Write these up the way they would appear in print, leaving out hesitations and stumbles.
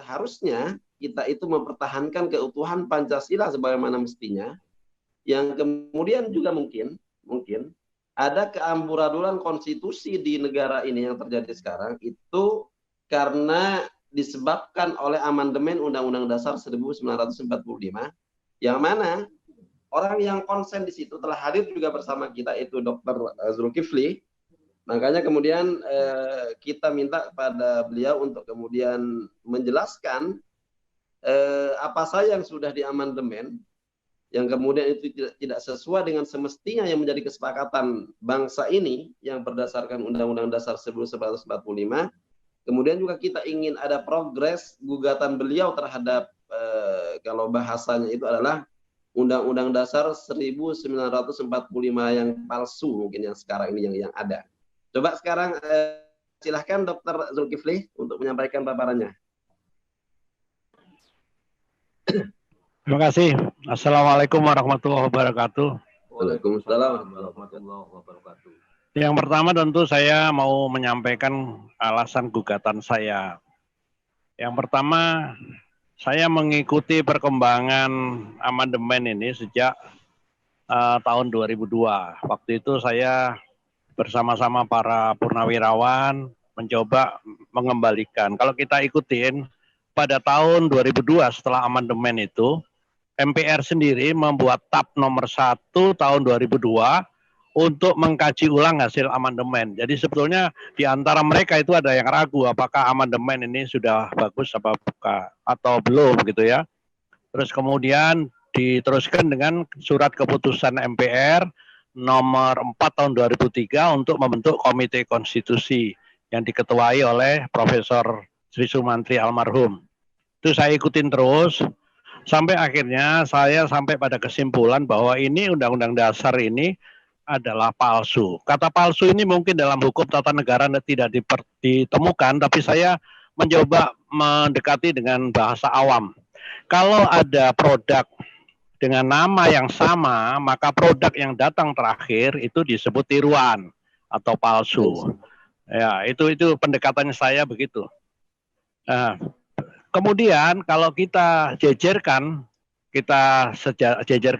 seharusnya kita itu mempertahankan keutuhan Pancasila sebagaimana mestinya, yang kemudian juga mungkin ada keamburadulan konstitusi di negara ini yang terjadi sekarang itu karena disebabkan oleh amandemen Undang-Undang Dasar 1945, yang mana orang yang konsen di situ telah hadir juga bersama kita, itu Dr. Zulkifli. Makanya kemudian kita minta kepada beliau untuk kemudian menjelaskan apa saja yang sudah diamandemen, yang kemudian itu tidak sesuai dengan semestinya yang menjadi kesepakatan bangsa ini yang berdasarkan Undang-Undang Dasar 1945. Kemudian juga kita ingin ada progres gugatan beliau terhadap kalau bahasanya itu adalah Undang-Undang Dasar 1945 yang palsu, mungkin yang sekarang ini yang ada. Coba sekarang silahkan Dr. Zulkifli untuk menyampaikan paparannya. Terima kasih. Assalamualaikum warahmatullahi wabarakatuh. Waalaikumsalam warahmatullahi wabarakatuh. Yang pertama tentu saya mau menyampaikan alasan gugatan saya. Yang pertama, saya mengikuti perkembangan amandemen ini sejak tahun 2002. Waktu itu saya bersama-sama para purnawirawan mencoba mengembalikan. Kalau kita ikutin, pada tahun 2002 setelah amandemen itu, MPR sendiri membuat TAP nomor 1 tahun 2002 untuk mengkaji ulang hasil amandemen. Jadi sebetulnya di antara mereka itu ada yang ragu apakah amandemen ini sudah bagus atau belum gitu ya. Terus kemudian diteruskan dengan surat keputusan MPR nomor 4 tahun 2003 untuk membentuk Komite Konstitusi yang diketuai oleh Profesor Sri Sumantri almarhum. Itu saya ikutin terus sampai akhirnya saya sampai pada kesimpulan bahwa ini Undang-Undang Dasar ini adalah palsu. Kata palsu ini mungkin dalam hukum tata negara tidak ditemukan, tapi saya mencoba mendekati dengan bahasa awam. Kalau ada produk dengan nama yang sama, maka produk yang datang terakhir itu disebut tiruan atau palsu. Ya, itu pendekatannya saya begitu. Nah, kemudian kalau kita jejerkan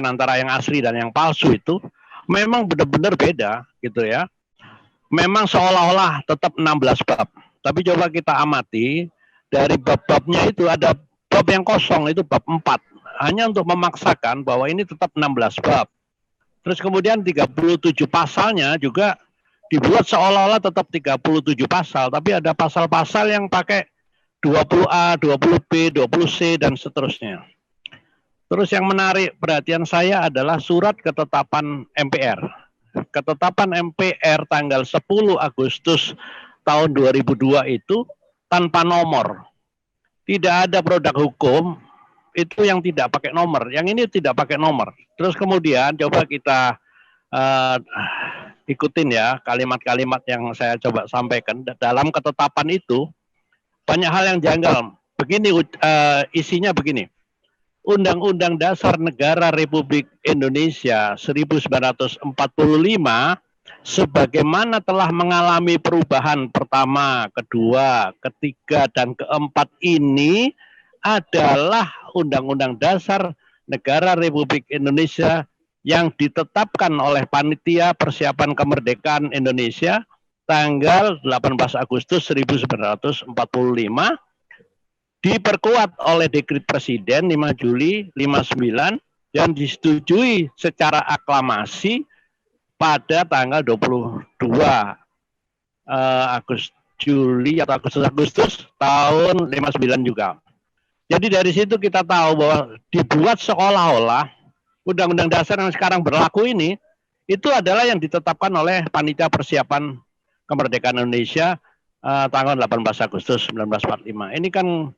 antara yang asli dan yang palsu itu memang benar-benar beda gitu ya. Memang seolah-olah tetap 16 bab. Tapi coba kita amati dari bab-babnya itu ada bab yang kosong, itu bab 4. Hanya untuk memaksakan bahwa ini tetap 16 bab. Terus kemudian 37 pasalnya juga dibuat seolah-olah tetap 37 pasal, tapi ada pasal-pasal yang pakai 20A, 20B, 20C, dan seterusnya. Terus yang menarik perhatian saya adalah surat ketetapan MPR. Ketetapan MPR tanggal 10 Agustus tahun 2002 itu tanpa nomor. Tidak ada produk hukum itu yang tidak pakai nomor, yang ini tidak pakai nomor. Terus kemudian coba kita ikutin ya kalimat-kalimat yang saya coba sampaikan. Dalam ketetapan itu banyak hal yang janggal. Begini isinya begini. Undang-Undang Dasar Negara Republik Indonesia 1945 sebagaimana telah mengalami perubahan pertama, kedua, ketiga, dan keempat ini adalah Undang-Undang Dasar Negara Republik Indonesia yang ditetapkan oleh Panitia Persiapan Kemerdekaan Indonesia tanggal 18 Agustus 1945, diperkuat oleh Dekret Presiden 5 Juli 59 yang disetujui secara aklamasi pada tanggal 22 Agustus tahun 59 juga. Jadi dari situ kita tahu bahwa dibuat seolah-olah Undang-Undang Dasar yang sekarang berlaku ini itu adalah yang ditetapkan oleh Panitia Persiapan Kemerdekaan Indonesia tanggal 18 Agustus 1945. Ini kan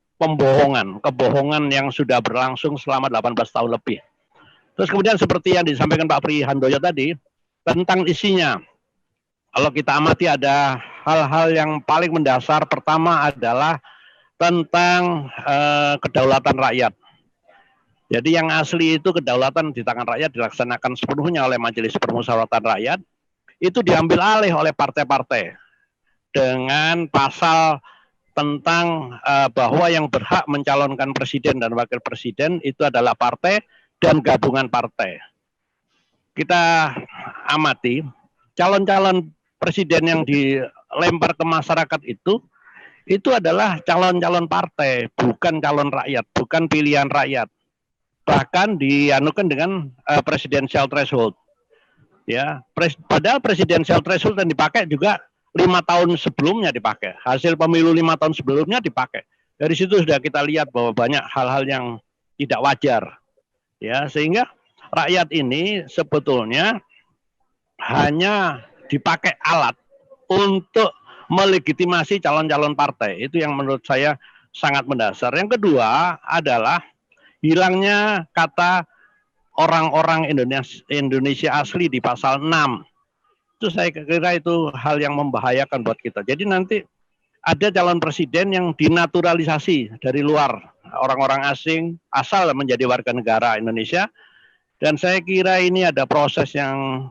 kebohongan yang sudah berlangsung selama 18 tahun lebih. Terus kemudian seperti yang disampaikan Pak Pri Handoyo tadi tentang isinya. Kalau kita amati ada hal-hal yang paling mendasar. Pertama adalah tentang kedaulatan rakyat. Jadi yang asli itu kedaulatan di tangan rakyat dilaksanakan sepenuhnya oleh Majelis Permusyawaratan Rakyat. Itu diambil alih oleh partai-partai dengan pasal tentang bahwa yang berhak mencalonkan presiden dan wakil presiden itu adalah partai dan gabungan partai. Kita amati calon-calon presiden yang dilempar ke masyarakat itu adalah calon-calon partai, bukan calon rakyat, bukan pilihan rakyat. Bahkan dianukan dengan presidential threshold. Ya, padahal presidential threshold yang dipakai juga 5 tahun sebelumnya dipakai. Hasil pemilu 5 tahun sebelumnya dipakai. Dari situ sudah kita lihat bahwa banyak hal-hal yang tidak wajar. Ya, sehingga rakyat ini sebetulnya hanya dipakai alat untuk melegitimasi calon-calon partai. Itu yang menurut saya sangat mendasar. Yang kedua adalah hilangnya kata orang-orang Indonesia asli di pasal 6. Itu saya kira itu hal yang membahayakan buat kita. Jadi nanti ada calon presiden yang dinaturalisasi dari luar, orang-orang asing asal menjadi warga negara Indonesia. Dan saya kira ini ada proses yang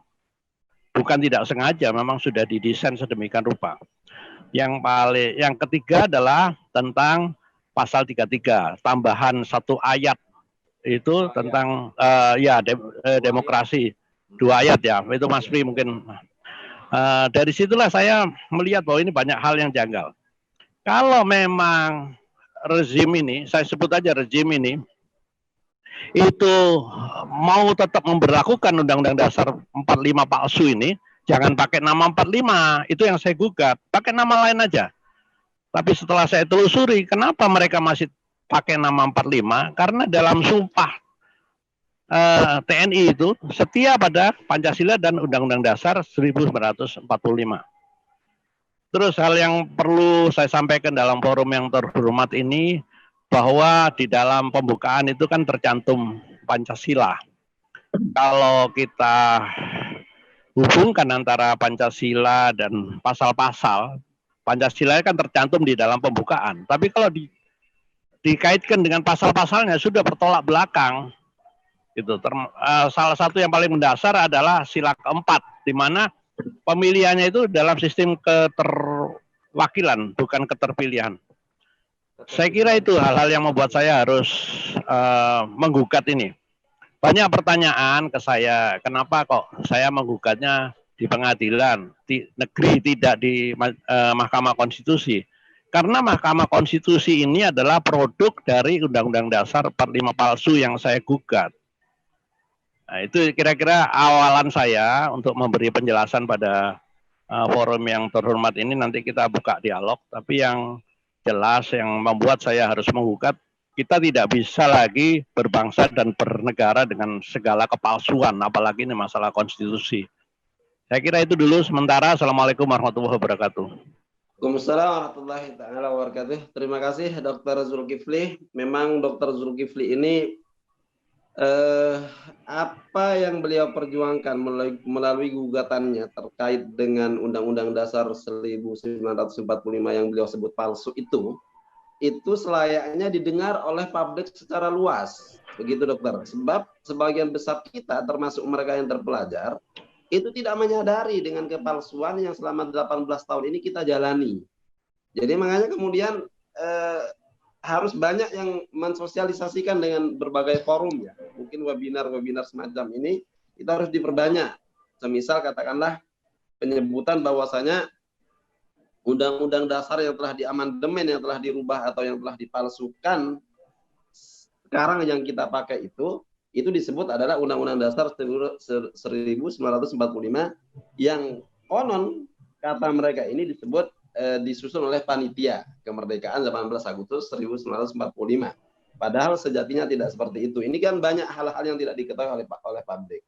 bukan tidak sengaja, memang sudah didesain sedemikian rupa. Yang ketiga adalah tentang pasal 33, tambahan 1 ayat itu tentang demokrasi, 2 ayat ya, itu Mas Pri mungkin. Dari situlah saya melihat bahwa ini banyak hal yang janggal. Kalau memang rezim ini, saya sebut aja rezim ini, itu mau tetap memberlakukan Undang-Undang Dasar 45 palsu ini, jangan pakai nama 45, itu yang saya gugat, pakai nama lain aja. Tapi setelah saya telusuri, kenapa mereka masih pakai nama 45? Karena dalam sumpah TNI itu setia pada Pancasila dan Undang-Undang Dasar 1945. Terus hal yang perlu saya sampaikan dalam forum yang terhormat ini, bahwa di dalam pembukaan itu kan tercantum Pancasila. Kalau kita hubungkan antara Pancasila dan pasal-pasal, Pancasila kan tercantum di dalam pembukaan. Tapi kalau dikaitkan dengan pasal-pasalnya sudah bertolak belakang. Gitu. Salah satu yang paling mendasar adalah sila keempat, di mana pemilihannya itu dalam sistem keterwakilan, bukan keterpilihan. Saya kira itu hal-hal yang membuat saya harus menggugat ini. Banyak pertanyaan ke saya, kenapa kok saya menggugatnya di pengadilan negeri, tidak di Mahkamah Konstitusi. Karena Mahkamah Konstitusi ini adalah produk dari Undang-Undang Dasar 45 palsu yang saya gugat. Nah, itu kira-kira awalan saya untuk memberi penjelasan pada forum yang terhormat ini. Nanti kita buka dialog, tapi yang jelas yang membuat saya harus menggugat, kita tidak bisa lagi berbangsa dan bernegara dengan segala kepalsuan, apalagi ini masalah konstitusi. Saya kira itu dulu sementara. Assalamualaikum warahmatullahi wabarakatuh. Waalaikumsalam warahmatullahi wabarakatuh. Terima kasih Dr. Zulkifli. Memang Dr. Zulkifli ini apa yang beliau perjuangkan melalui gugatannya terkait dengan Undang-Undang Dasar 1945 yang beliau sebut palsu itu selayaknya didengar oleh publik secara luas, begitu dokter. Sebab sebagian besar kita, termasuk mereka yang terpelajar, itu tidak menyadari dengan kepalsuan yang selama 18 tahun ini kita jalani. Jadi makanya kemudian harus banyak yang mensosialisasikan dengan berbagai forum ya. Mungkin webinar-webinar semacam ini kita harus diperbanyak. Semisal katakanlah penyebutan bahwasanya Undang-Undang Dasar yang telah diamandemen, yang telah dirubah atau yang telah dipalsukan sekarang yang kita pakai itu disebut adalah Undang-Undang Dasar 1945 yang konon kata mereka ini disebut disusun oleh panitia kemerdekaan 18 Agustus 1945. Padahal sejatinya tidak seperti itu. Ini kan banyak hal-hal yang tidak diketahui oleh publik.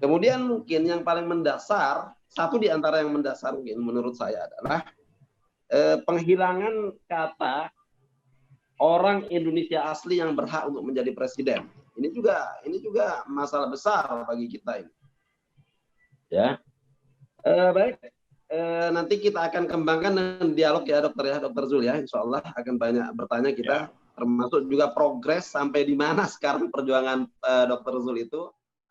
Kemudian mungkin yang paling mendasar, satu di antara yang mendasar mungkin menurut saya adalah penghilangan kata orang Indonesia asli yang berhak untuk menjadi presiden. Ini juga masalah besar bagi kita ini. Ya, baik. Nanti kita akan kembangkan dengan dialog ya dokter Zul ya, insya Allah akan banyak bertanya kita, termasuk juga progres sampai di mana sekarang perjuangan dokter Zul itu